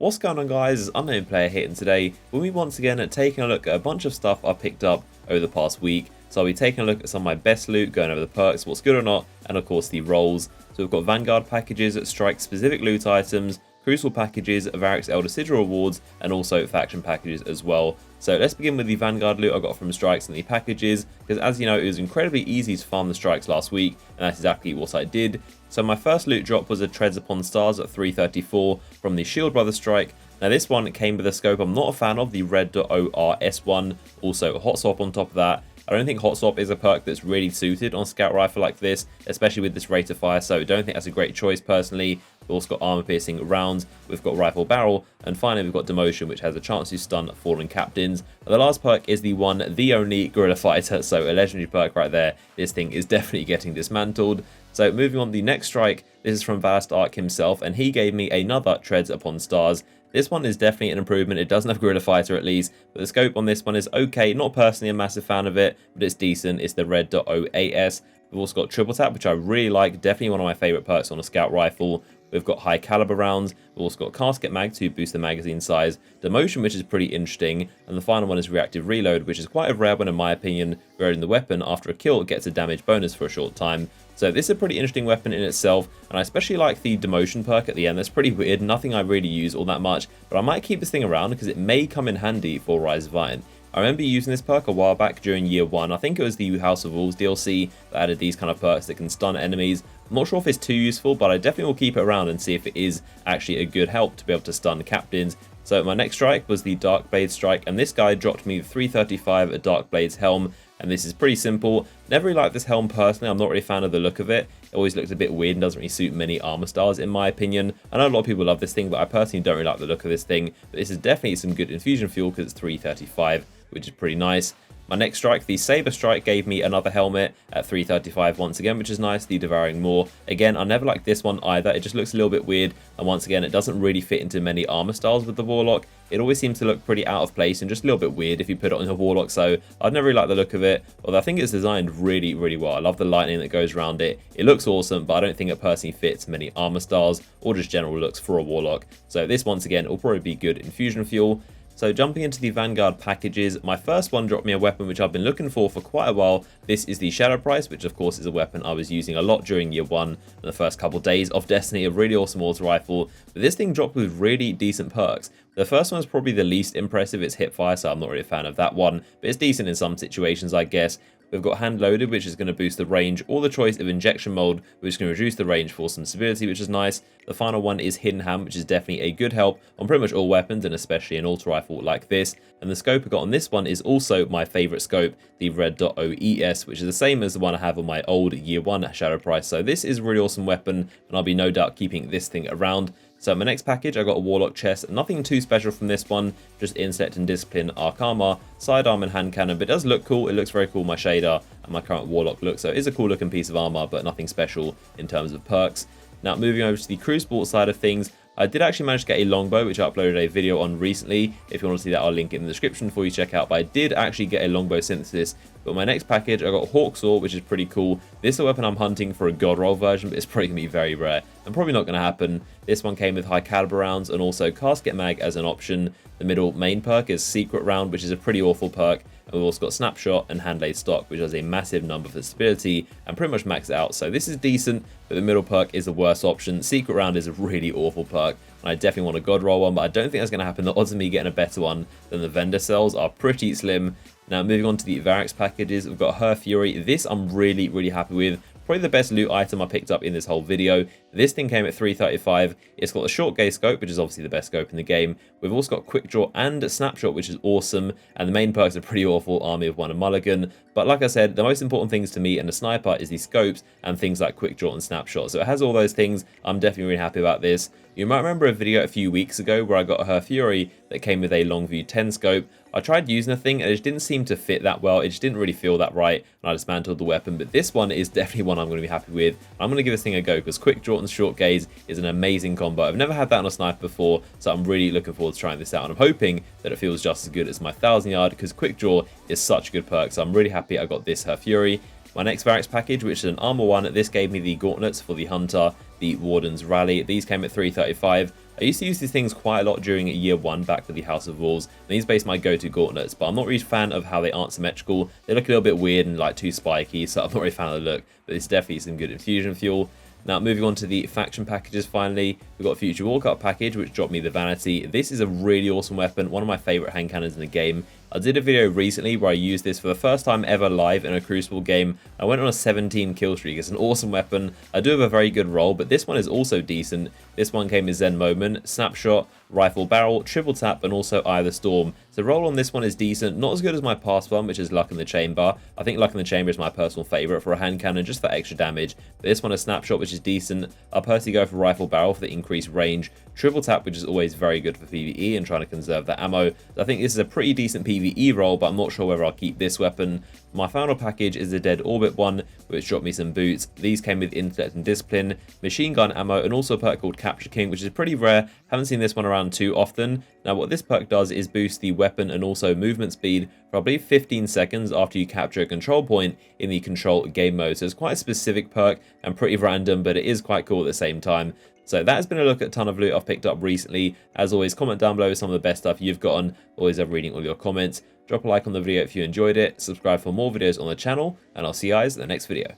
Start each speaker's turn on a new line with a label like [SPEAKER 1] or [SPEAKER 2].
[SPEAKER 1] What's going on, guys? It's Unknown Player here, and today we'll be once again taking a look at a bunch of stuff I picked up over the past week. So I'll be taking a look at some of my best loot, going over the perks, what's good or not, and of course the rolls. So we've got Vanguard packages, strike specific loot items, Crucible packages, Variks Elder Sigil rewards, and also faction packages as well. So let's begin with the Vanguard loot I got from strikes and the packages, because as you know, it was incredibly easy to farm the strikes last week, and that's exactly what I did. So my first loot drop was a Treads Upon Stars at 334 from the Shield Brother strike. Now this one came with a scope I'm not a fan of, the red.ORS1, also a hot swap on top of that. I don't think Hot Swap is a perk that's really suited on Scout Rifle like this, especially with this rate of fire, so I don't think that's a great choice personally. We've also got Armor Piercing rounds, we've got Rifle Barrel, and finally we've got Demotion, which has a chance to stun fallen captains. And the last perk is the one, the only Guerrilla Fighter, so a legendary perk right there. This thing is definitely getting dismantled. So moving on to the next strike, this is from Vast Ark himself, and he gave me another Treads Upon Stars. This one is definitely an improvement. It doesn't have Guerrilla Fighter at least, but the scope on this one is okay. Not personally a massive fan of it, but it's decent. It's the red.OAS. We've also got Triple Tap, which I really like. Definitely one of my favorite perks on a Scout Rifle. We've got high caliber rounds. We've also got Casket Mag to boost the magazine size. Demotion, which is pretty interesting. And the final one is Reactive Reload, which is quite a rare one in my opinion. Reloading the weapon after a kill gets a damage bonus for a short time. So this is a pretty interesting weapon in itself, and I especially like the Demotion perk at the end. That's pretty weird, nothing I really use all that much, but I might keep this thing around because it may come in handy for Rise of Iron. I remember using this perk a while back during year 1. I think it was the House of Wolves DLC that added these kind of perks that can stun enemies. I'm not sure if it's too useful, but I definitely will keep it around and see if it is actually a good help to be able to stun captains. So my next strike was the Dark Blade strike, and this guy dropped me the 335 Dark Blades helm. And this is pretty simple. Never really liked this helm personally. I'm not really a fan of the look of it. It always looks a bit weird and doesn't really suit many armor styles in my opinion. I know a lot of people love this thing, but I personally don't really like the look of this thing. But this is definitely some good infusion fuel because it's 335, which is pretty nice. My next strike, the Saber strike, gave me another helmet at 335 once again, which is nice, the Devouring Maw. Again, I never liked this one either. It just looks a little bit weird, and once again, it doesn't really fit into many armor styles with the Warlock. It always seems to look pretty out of place and just a little bit weird if you put it on a Warlock, so I've never really liked the look of it, although I think it's designed really, really well. I love the lightning that goes around it. It looks awesome, but I don't think it personally fits many armor styles or just general looks for a Warlock. So this, once again, will probably be good infusion fuel. So jumping into the Vanguard packages, my first one dropped me a weapon which I've been looking for quite a while. This is the Shadow Price, which of course is a weapon I was using a lot during year 1 and the first couple of days of Destiny, a really awesome auto rifle. But this thing dropped with really decent perks. The first one is probably the least impressive, it's hipfire, so I'm not really a fan of that one, but it's decent in some situations, I guess. We've got Hand Loaded, which is going to boost the range, or the choice of Injection Mold, which is going to reduce the range for some stability, which is nice. The final one is Hidden Hand, which is definitely a good help on pretty much all weapons, and especially an auto rifle like this. And the scope I got on this one is also my favourite scope, the red.OES, which is the same as the one I have on my old year 1 Shadow Price. So this is a really awesome weapon, and I'll be no doubt keeping this thing around. So my next package, I got a Warlock chest. Nothing too special from this one, just Insect and Discipline, Arc Armor, Sidearm and Hand Cannon, but it does look cool. It looks very cool, my shader and my current Warlock look, so it is a cool looking piece of armor, but nothing special in terms of perks. Now moving over to the Crucible side of things, I did actually manage to get a longbow, which I uploaded a video on recently. If you want to see that, I'll link it in the description for you to check out. But I did actually get a longbow synthesis. But my next package, I got Hawksaw, which is pretty cool. This is a weapon I'm hunting for a God Roll version, but it's probably going to be very rare and probably not going to happen. This one came with high caliber rounds and also Casket Mag as an option. The middle main perk is Secret Round, which is a pretty awful perk. And we've also got Snapshot and Handlaid Stock, which has a massive number for stability and pretty much maxed out. So this is decent, but the middle perk is the worst option. Secret Round is a really awful perk, and I definitely want a God Roll one, but I don't think that's going to happen. The odds of me getting a better one than the vendor sells are pretty slim. Now moving on to the Variks packages, we've got Her Fury. This I'm really, really happy with. Probably the best loot item I picked up in this whole video. This thing came at 335. It's got a short gaze scope, which is obviously the best scope in the game. We've also got quick draw and snapshot, which is awesome. And the main perks are pretty awful, Army of One and Mulligan. But like I said, the most important things to me and the sniper is the scopes and things like quick draw and snapshot. So it has all those things. I'm definitely really happy about this. You might remember a video a few weeks ago where I got Her Fury that came with a long view 10 scope. I tried using the thing and it just didn't seem to fit that well. It just didn't really feel that right, and I dismantled the weapon. But this one is definitely one I'm going to be happy with. I'm going to give this thing a go because quick draw and short gaze is an amazing combo. I've never had that on a sniper before, so I'm really looking forward to trying this out. And I'm hoping that it feels just as good as my 1000 yard because quick draw is such a good perk. So I'm really happy I got this Her Fury. My next Variks package, which is an armor one, this gave me the gauntlets for the Hunter, the Warden's Rally. These came at 335. I used to use these things quite a lot during year 1 back with the House of Wolves, and these based my go-to gauntlets, but I'm not really a fan of how they aren't symmetrical. They look a little bit weird and like too spiky, so I'm not really a fan of the look, but it's definitely some good infusion fuel. Now, moving on to the faction packages finally, we've got a Future Walkout package, which dropped me the Vanity. This is a really awesome weapon, one of my favourite hand cannons in the game. I did a video recently where I used this for the first time ever live in a Crucible game. I went on a 17 kill streak. It's an awesome weapon. I do have a very good roll, but this one is also decent. This one came with Zen Moment, Snapshot, Rifle Barrel, Triple Tap, and also Eye of the Storm. So roll on this one is decent. Not as good as my past one, which is Luck in the Chamber. I think Luck in the Chamber is my personal favourite for a hand cannon, just for extra damage. But this one is Snapshot, which is decent. I'll personally go for Rifle Barrel for the increased range. Triple Tap, which is always very good for PvE and trying to conserve that ammo. I think this is a pretty decent PvE roll, but I'm not sure whether I'll keep this weapon. My final package is the Dead Orbit one, which dropped me some boots. These came with Intellect and Discipline, machine gun ammo, and also a perk called Capture King, which is pretty rare. Haven't seen this one around too often. Now, what this perk does is boost the weapon and also movement speed for, I believe, 15 seconds after you capture a control point in the control game mode. So it's quite a specific perk and pretty random, but it is quite cool at the same time. So that has been a look at a ton of loot I've picked up recently. As always, comment down below some of the best stuff you've gotten. Always love reading all your comments. Drop a like on the video if you enjoyed it. Subscribe for more videos on the channel, and I'll see you guys in the next video.